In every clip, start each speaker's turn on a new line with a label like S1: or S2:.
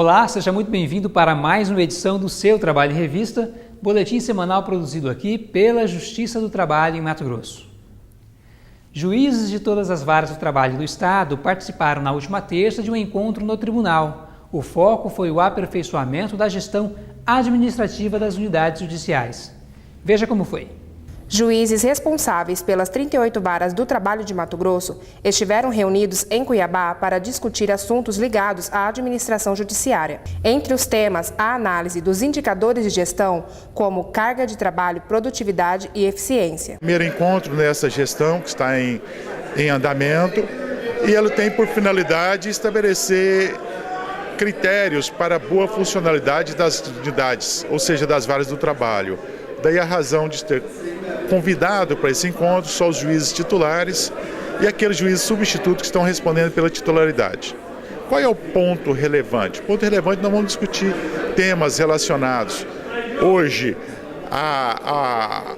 S1: Olá, seja muito bem-vindo para mais uma edição do seu Trabalho em Revista, boletim semanal produzido aqui pela Justiça do Trabalho em Mato Grosso. Juízes de todas as varas do trabalho do Estado participaram na última terça de um encontro no tribunal. O foco foi o aperfeiçoamento da gestão administrativa das unidades judiciais. Veja como foi.
S2: Juízes responsáveis pelas 38 varas do trabalho de Mato Grosso estiveram reunidos em Cuiabá para discutir assuntos ligados à administração judiciária. Entre os temas, a análise dos indicadores de gestão, como carga de trabalho, produtividade e eficiência.
S3: Primeiro encontro nessa gestão que está em andamento e ela tem por finalidade estabelecer critérios para a boa funcionalidade das unidades, ou seja, das varas do trabalho. Daí a razão de ter convidado para esse encontro só os juízes titulares e aqueles juízes substitutos que estão respondendo pela titularidade. Qual é o ponto relevante? O ponto relevante, nós vamos discutir temas relacionados hoje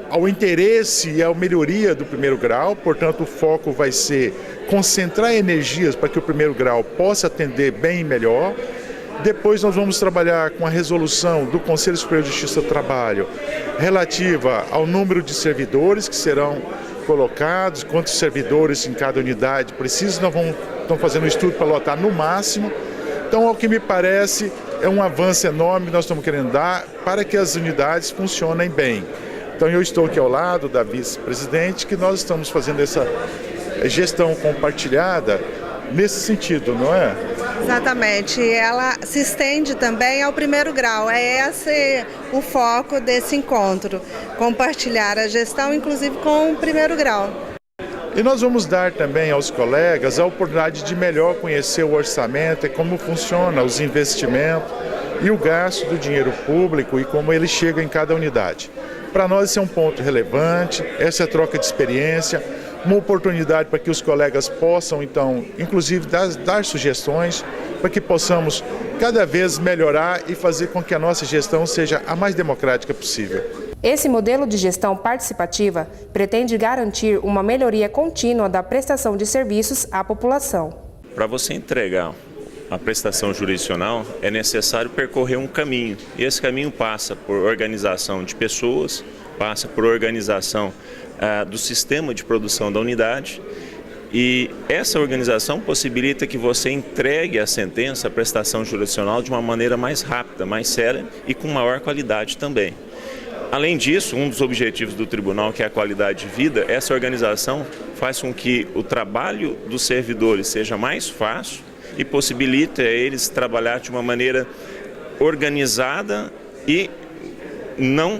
S3: ao interesse e à melhoria do primeiro grau, portanto o foco vai ser concentrar energias para que o primeiro grau possa atender bem e melhor. Depois nós vamos trabalhar com a resolução do Conselho Superior de Justiça do Trabalho relativa ao número de servidores que serão colocados, quantos servidores em cada unidade precisam. Estamos fazendo um estudo para lotar no máximo. Então, ao que me parece, é um avanço enorme que nós estamos querendo dar para que as unidades funcionem bem. Então, eu estou aqui ao lado da vice-presidente, que nós estamos fazendo essa gestão compartilhada nesse sentido, não é?
S4: Exatamente, ela se estende também ao primeiro grau, é esse o foco desse encontro, compartilhar a gestão, inclusive com o primeiro grau.
S3: E nós vamos dar também aos colegas a oportunidade de melhor conhecer o orçamento e como funciona os investimentos e o gasto do dinheiro público e como ele chega em cada unidade. Para nós esse é um ponto relevante, essa é a troca de experiência, uma oportunidade para que os colegas possam, então, inclusive dar sugestões para que possamos cada vez melhorar e fazer com que a nossa gestão seja a mais democrática possível.
S2: Esse modelo de gestão participativa pretende garantir uma melhoria contínua da prestação de serviços à população.
S5: Para você entregar a prestação jurisdicional, é necessário percorrer um caminho. E esse caminho passa por organização de pessoas, passa por organização do sistema de produção da unidade, e essa organização possibilita que você entregue a sentença, a prestação jurisdicional, de uma maneira mais rápida, mais célere e com maior qualidade também. Além disso, um dos objetivos do tribunal, que é a qualidade de vida, essa organização faz com que o trabalho dos servidores seja mais fácil e possibilita eles trabalhar de uma maneira organizada e não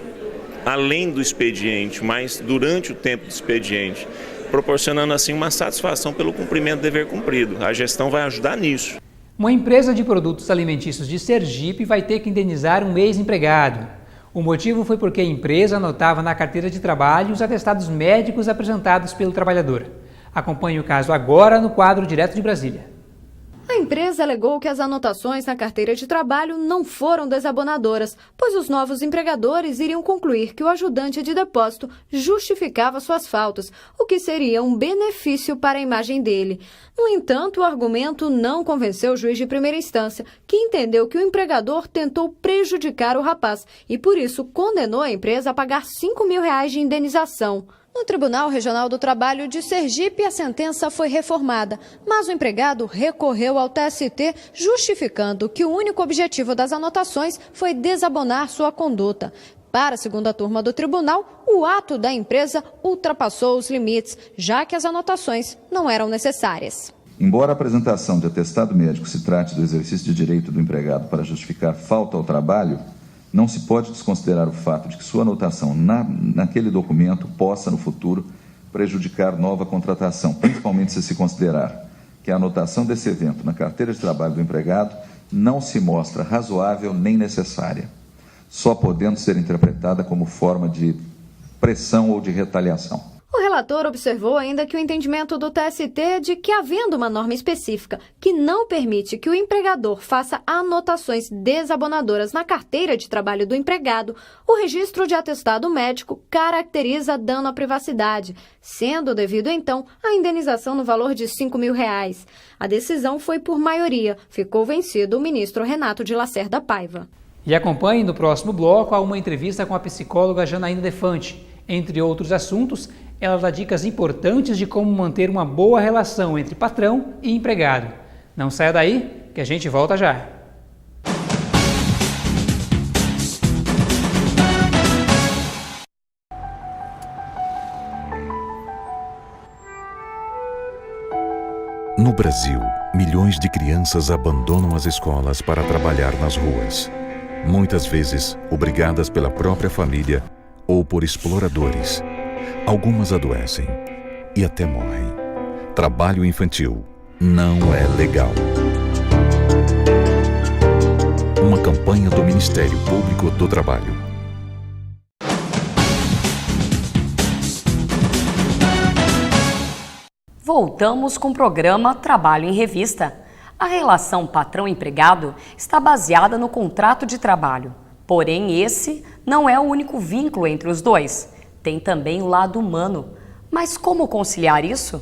S5: além do expediente, mas durante o tempo do expediente, proporcionando assim uma satisfação pelo cumprimento do dever cumprido. A gestão vai ajudar nisso.
S1: Uma empresa de produtos alimentícios de Sergipe vai ter que indenizar um ex-empregado. O motivo foi porque a empresa anotava na carteira de trabalho os atestados médicos apresentados pelo trabalhador. Acompanhe o caso agora no quadro Direto de Brasília.
S6: A empresa alegou que as anotações na carteira de trabalho não foram desabonadoras, pois os novos empregadores iriam concluir que o ajudante de depósito justificava suas faltas, o que seria um benefício para a imagem dele. No entanto, o argumento não convenceu o juiz de primeira instância, que entendeu que o empregador tentou prejudicar o rapaz e, por isso, condenou a empresa a pagar R$5.000 de indenização. No Tribunal Regional do Trabalho de Sergipe, a sentença foi reformada, mas o empregado recorreu ao TST, justificando que o único objetivo das anotações foi desabonar sua conduta. Para a segunda turma do tribunal, o ato da empresa ultrapassou os limites, já que as anotações não eram necessárias.
S7: Embora a apresentação de atestado médico se trate do exercício de direito do empregado para justificar falta ao trabalho, não se pode desconsiderar o fato de que sua anotação naquele documento possa, no futuro, prejudicar nova contratação, principalmente se considerar que a anotação desse evento na carteira de trabalho do empregado não se mostra razoável nem necessária, só podendo ser interpretada como forma de pressão ou de retaliação.
S6: O relator observou ainda que o entendimento do TST de que, havendo uma norma específica que não permite que o empregador faça anotações desabonadoras na carteira de trabalho do empregado, o registro de atestado médico caracteriza dano à privacidade, sendo devido, então, a indenização no valor de R$ 5.000. A decisão foi por maioria. Ficou vencido o ministro Renato de Lacerda Paiva.
S1: E acompanhe no próximo bloco uma entrevista com a psicóloga Janaína Defante. Entre outros assuntos, ela dá dicas importantes de como manter uma boa relação entre patrão e empregado. Não saia daí, que a gente volta já.
S8: No Brasil, milhões de crianças abandonam as escolas para trabalhar nas ruas. Muitas vezes, obrigadas pela própria família ou por exploradores. Algumas adoecem e até morrem. Trabalho infantil não é legal. Uma campanha do Ministério Público do Trabalho.
S9: Voltamos com o programa Trabalho em Revista. A relação patrão-empregado está baseada no contrato de trabalho. Porém, esse não é o único vínculo entre os dois. Tem também o lado humano. Mas como conciliar isso?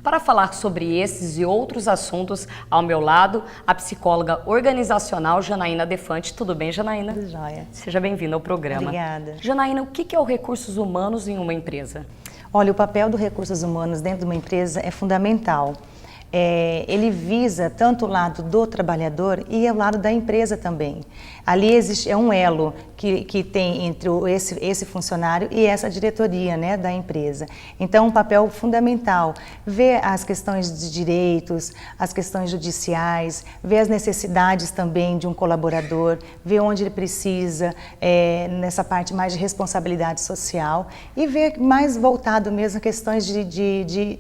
S9: Para falar sobre esses e outros assuntos, ao meu lado, a psicóloga organizacional Janaína Defante. Tudo bem, Janaína?
S10: Tudo jóia.
S9: Seja bem-vinda ao programa.
S10: Obrigada.
S9: Janaína, o que é o recursos humanos em uma empresa?
S10: Olha, o papel dos recursos humanos dentro de uma empresa é fundamental. Ele visa tanto o lado do trabalhador e o lado da empresa também. Ali existe um elo que tem entre esse funcionário e essa diretoria, né, da empresa. Então, um papel fundamental, ver as questões de direitos, as questões judiciais, ver as necessidades também de um colaborador, ver onde ele precisa, nessa parte mais de responsabilidade social e ver mais voltado mesmo a questões de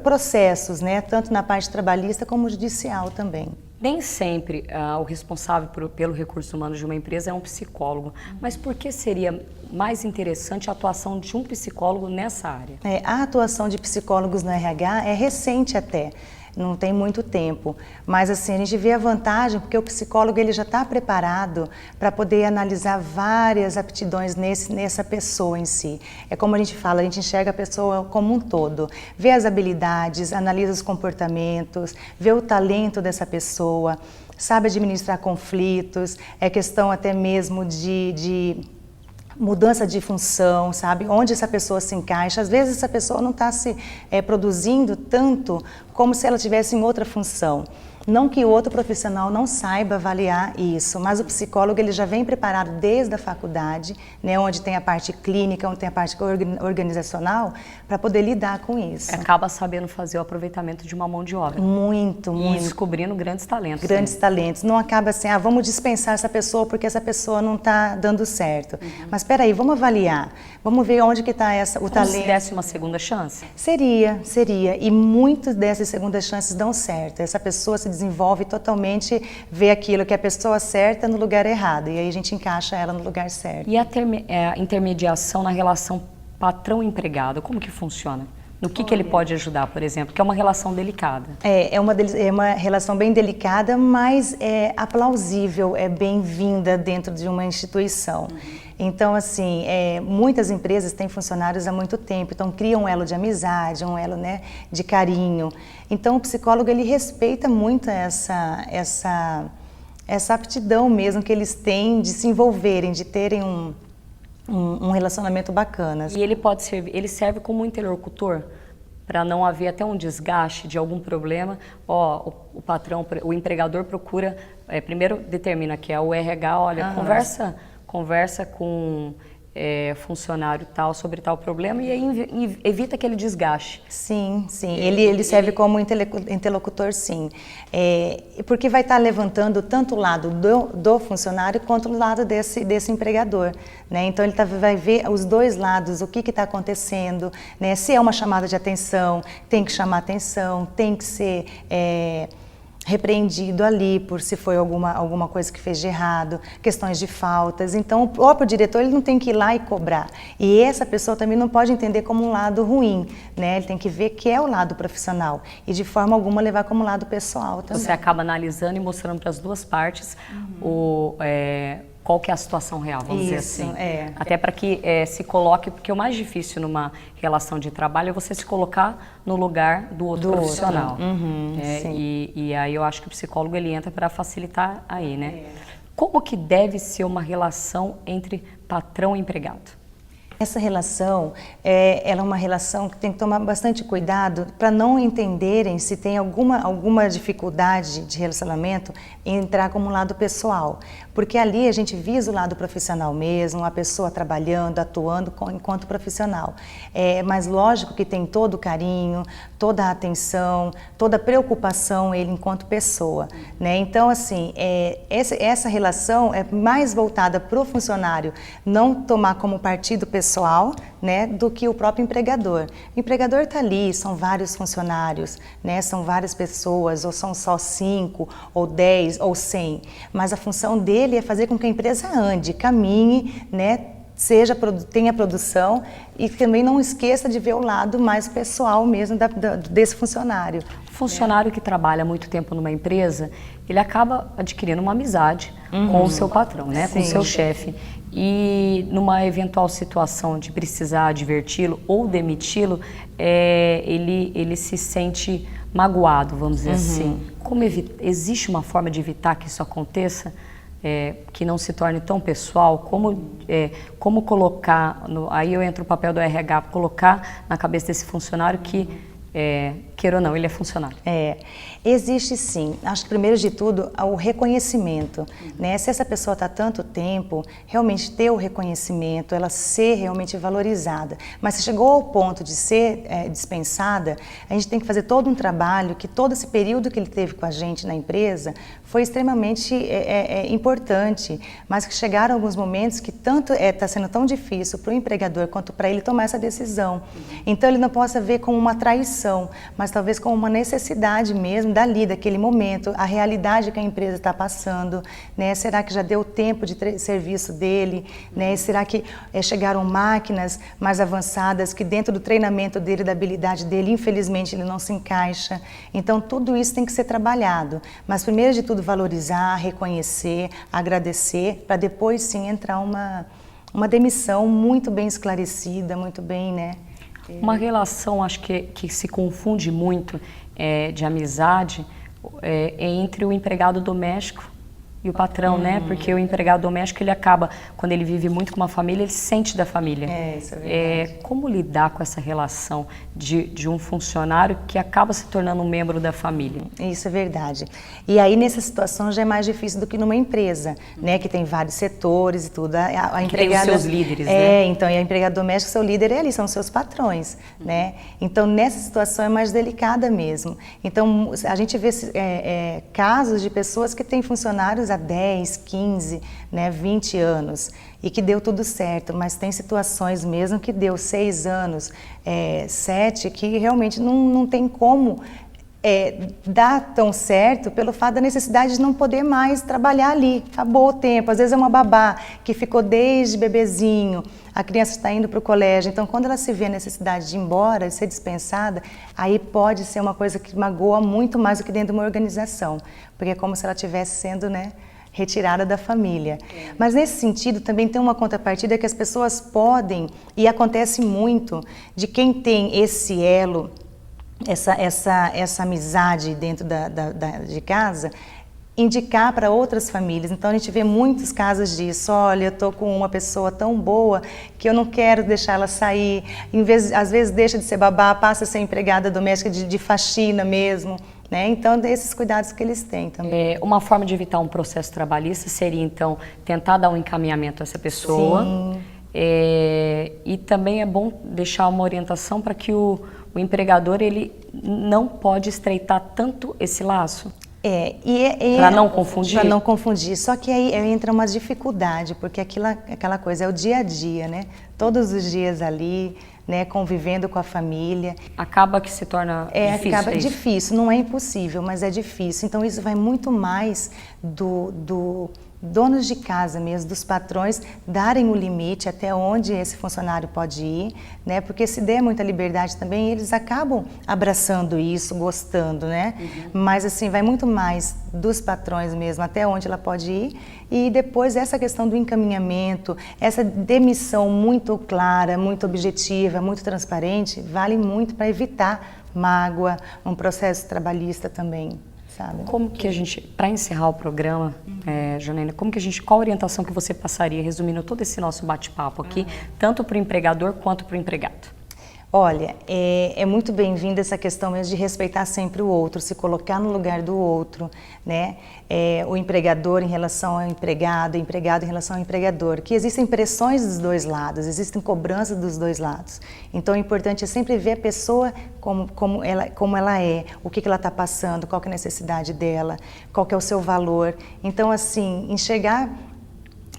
S10: processos, né? Tanto na parte trabalhista como judicial também.
S9: Nem sempre o responsável pelo recurso humano de uma empresa é um psicólogo, mas por que seria mais interessante a atuação de um psicólogo nessa área?
S10: A atuação de psicólogos no RH é recente até. Não tem muito tempo, mas assim, a gente vê a vantagem porque o psicólogo ele já está preparado para poder analisar várias aptidões nessa pessoa em si. É como a gente fala, a gente enxerga a pessoa como um todo, vê as habilidades, analisa os comportamentos, vê o talento dessa pessoa, sabe administrar conflitos, é questão até mesmo de mudança de função, sabe? Onde essa pessoa se encaixa. Às vezes essa pessoa não está se produzindo tanto como se ela tivesse em outra função. Não que o outro profissional não saiba avaliar isso, mas o psicólogo ele já vem preparado desde a faculdade, né, onde tem a parte clínica, onde tem a parte organizacional, para poder lidar com isso.
S9: Acaba sabendo fazer o aproveitamento de uma mão de obra.
S10: Muito, muito.
S9: E descobrindo grandes talentos.
S10: Grandes talentos. Não acaba assim, vamos dispensar essa pessoa porque essa pessoa não está dando certo. Mas espera aí, vamos avaliar, vamos ver onde que está o talento.
S9: Se desse uma segunda chance?
S10: Seria. E muitas dessas segundas chances dão certo. Essa pessoa se desenvolve totalmente, vê aquilo que é a pessoa certa no lugar errado, e aí a gente encaixa ela no lugar certo.
S9: E a intermediação na relação patrão-empregado, como que funciona? No que ele pode ajudar, por exemplo, que é uma relação delicada? É
S10: uma relação bem delicada, mas é aplausível, é bem-vinda dentro de uma instituição. Então, assim, muitas empresas têm funcionários há muito tempo, então criam um elo de amizade, um elo, né, de carinho. Então, o psicólogo, ele respeita muito essa aptidão mesmo que eles têm de se envolverem, de terem um relacionamento bacana.
S9: E ele serve como interlocutor para não haver até um desgaste de algum problema. O patrão, o empregador procura, primeiro determina que é o RH, olha, conversa com funcionário tal sobre tal problema e aí evita aquele desgaste.
S10: Sim. Ele serve como interlocutor, sim. Porque vai estar levantando tanto o lado do funcionário quanto o lado desse empregador, né? Então ele vai ver os dois lados, o que está acontecendo, né? Se é uma chamada de atenção, tem que chamar atenção, tem que ser repreendido ali por se foi alguma coisa que fez de errado, questões de faltas. Então o próprio diretor ele não tem que ir lá e cobrar. E essa pessoa também não pode entender como um lado ruim, né? Ele tem que ver que é o lado profissional e de forma alguma levar como lado pessoal também.
S9: Você acaba analisando e mostrando para as duas partes qual que é a situação real, vamos dizer assim. Até para que se coloque, porque o mais difícil numa relação de trabalho é você se colocar no lugar do outro profissional. E aí eu acho que o psicólogo ele entra para facilitar aí, né? Como que deve ser uma relação entre patrão e empregado?
S10: Essa relação, ela é uma relação que tem que tomar bastante cuidado para não entenderem se tem alguma dificuldade de relacionamento em entrar como um lado pessoal. Porque ali a gente visa o lado profissional mesmo, a pessoa trabalhando, atuando enquanto profissional. Mas lógico que tem todo o carinho, toda a atenção, toda a preocupação ele enquanto pessoa, né? Então, assim, essa relação é mais voltada para o funcionário não tomar como partido pessoal, né, do que o próprio empregador. O empregador está ali, são vários funcionários, né, são várias pessoas, ou são só 5, ou 10, ou 100, mas a função dele é fazer com que a empresa ande, caminhe, né, tenha produção e também não esqueça de ver o lado mais pessoal mesmo desse funcionário.
S9: O funcionário que trabalha muito tempo numa empresa, ele acaba adquirindo uma amizade com o seu patrão, né, com o seu chefe. E numa eventual situação de precisar adverti-lo ou demiti-lo, ele se sente magoado, vamos dizer assim. Existe uma forma de evitar que isso aconteça? Que não se torne tão pessoal, como colocar, aí eu entro no papel do RH, colocar na cabeça desse funcionário que, queira ou não, ele é funcionário.
S10: Existe sim. Acho que primeiro de tudo o reconhecimento, né? Se essa pessoa está tanto tempo, realmente ter o reconhecimento, ela ser realmente valorizada. Mas se chegou ao ponto de ser dispensada, a gente tem que fazer todo um trabalho que todo esse período que ele teve com a gente na empresa foi extremamente importante, mas que chegaram alguns momentos que tanto está sendo tão difícil para o empregador quanto para ele tomar essa decisão. Então ele não possa ver como uma traição, mas talvez como uma necessidade mesmo dali, daquele momento, a realidade que a empresa está passando, né? Será que já deu tempo de serviço dele, né? Será que chegaram máquinas mais avançadas que dentro do treinamento dele, da habilidade dele, infelizmente ele não se encaixa. Então tudo isso tem que ser trabalhado, mas primeiro de tudo valorizar, reconhecer, agradecer, para depois sim entrar uma demissão muito bem esclarecida, muito bem, né?
S9: Uma relação, acho que se confunde muito de amizade entre o empregado doméstico e o patrão, né? Porque o empregado doméstico, ele acaba, quando ele vive muito com uma família, ele se sente da família.
S10: Isso é verdade.
S9: Como lidar com essa relação de um funcionário que acaba se tornando um membro da família?
S10: Isso é verdade. E aí, nessa situação, já é mais difícil do que numa empresa, né? Que tem vários setores e tudo. A empregada,
S9: tem os seus líderes, né?
S10: Então, e a empregada doméstica, seu líder é ali, são seus patrões, né? Então, nessa situação é mais delicada mesmo. Então, a gente vê casos de pessoas que têm funcionários há 10, 15, né, 20 anos e que deu tudo certo, mas tem situações mesmo que deu 6 anos, 7, que realmente não tem como dar tão certo pelo fato da necessidade de não poder mais trabalhar ali, acabou o tempo. Às vezes é uma babá que ficou desde bebezinho, a criança está indo para o colégio, então quando ela se vê a necessidade de ir embora, de ser dispensada, aí pode ser uma coisa que magoa muito mais do que dentro de uma organização, porque é como se ela estivesse sendo, né, retirada da família. Mas nesse sentido também tem uma contrapartida que as pessoas podem, e acontece muito, de quem tem esse elo, essa amizade dentro de casa, indicar para outras famílias. Então a gente vê muitos casos disso. Olha, eu estou com uma pessoa tão boa que eu não quero deixar ela sair. Às vezes deixa de ser babá, passa a ser empregada doméstica de faxina mesmo. Né? Então, esses cuidados que eles têm também.
S9: Uma forma de evitar um processo trabalhista seria, então, tentar dar um encaminhamento a essa pessoa.
S10: Sim.
S9: E também é bom deixar uma orientação para que o empregador ele não pode estreitar tanto esse laço. Para não confundir?
S10: Para não confundir. Só que aí entra uma dificuldade, porque aquela coisa é o dia a dia, né? Todos os dias ali, né, convivendo com a família.
S9: Acaba que se torna difícil.
S10: Acaba difícil, não é impossível, mas é difícil. Então isso vai muito mais do donos de casa mesmo, dos patrões, darem o limite até onde esse funcionário pode ir, né? Porque se der muita liberdade também, eles acabam abraçando isso, gostando, né? Mas assim, vai muito mais dos patrões mesmo, até onde ela pode ir. E depois essa questão do encaminhamento, essa demissão muito clara, muito objetiva, muito transparente, vale muito para evitar mágoa, um processo trabalhista também. Sabe?
S9: Como que a gente, para encerrar o programa, Janaína, qual a orientação que você passaria, resumindo todo esse nosso bate-papo aqui, tanto para o empregador quanto para o empregado?
S10: Olha, é muito bem-vinda essa questão mesmo de respeitar sempre o outro, se colocar no lugar do outro, né? O empregador em relação ao empregado, o empregado em relação ao empregador, que existem pressões dos dois lados, existem cobranças dos dois lados. Então, o importante é sempre ver a pessoa como ela é, o que ela está passando, qual que é a necessidade dela, qual que é o seu valor. Então, assim, enxergar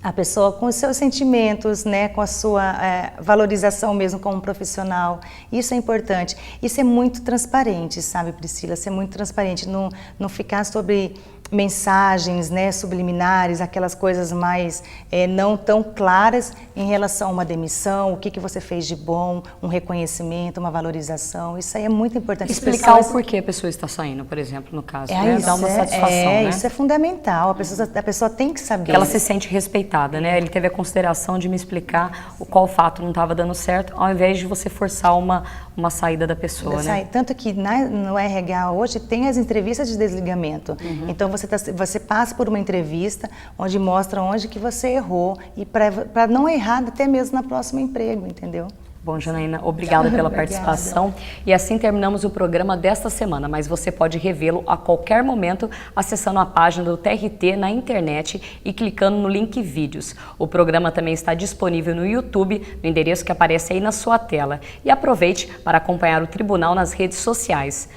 S10: a pessoa com os seus sentimentos, né, com a sua valorização mesmo como profissional. Isso é importante. Isso é muito transparente, sabe, Priscila? Ser muito transparente, não ficar sobre mensagens, né, subliminares, aquelas coisas mais não tão claras em relação a uma demissão, o que você fez de bom, um reconhecimento, uma valorização. Isso aí é muito importante.
S9: Explicar o porquê a pessoa está saindo, por exemplo, no caso. Né? Dar uma satisfação, né?
S10: Isso é fundamental. A pessoa tem que saber.
S9: Ela se sente respeitada, né? Ele teve a consideração de me explicar qual fato não estava dando certo, ao invés de você forçar uma saída da pessoa, né?
S10: Tanto que no RH hoje tem as entrevistas de desligamento. Então você passa por uma entrevista onde mostra onde que você errou e para não errar até mesmo no próximo emprego, entendeu?
S9: Bom, Janaína, obrigada pela participação. E assim terminamos o programa desta semana, mas você pode revê-lo a qualquer momento acessando a página do TRT na internet e clicando no link vídeos. O programa também está disponível no YouTube, no endereço que aparece aí na sua tela. E aproveite para acompanhar o Tribunal nas redes sociais.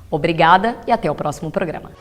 S9: Obrigada e até o próximo programa.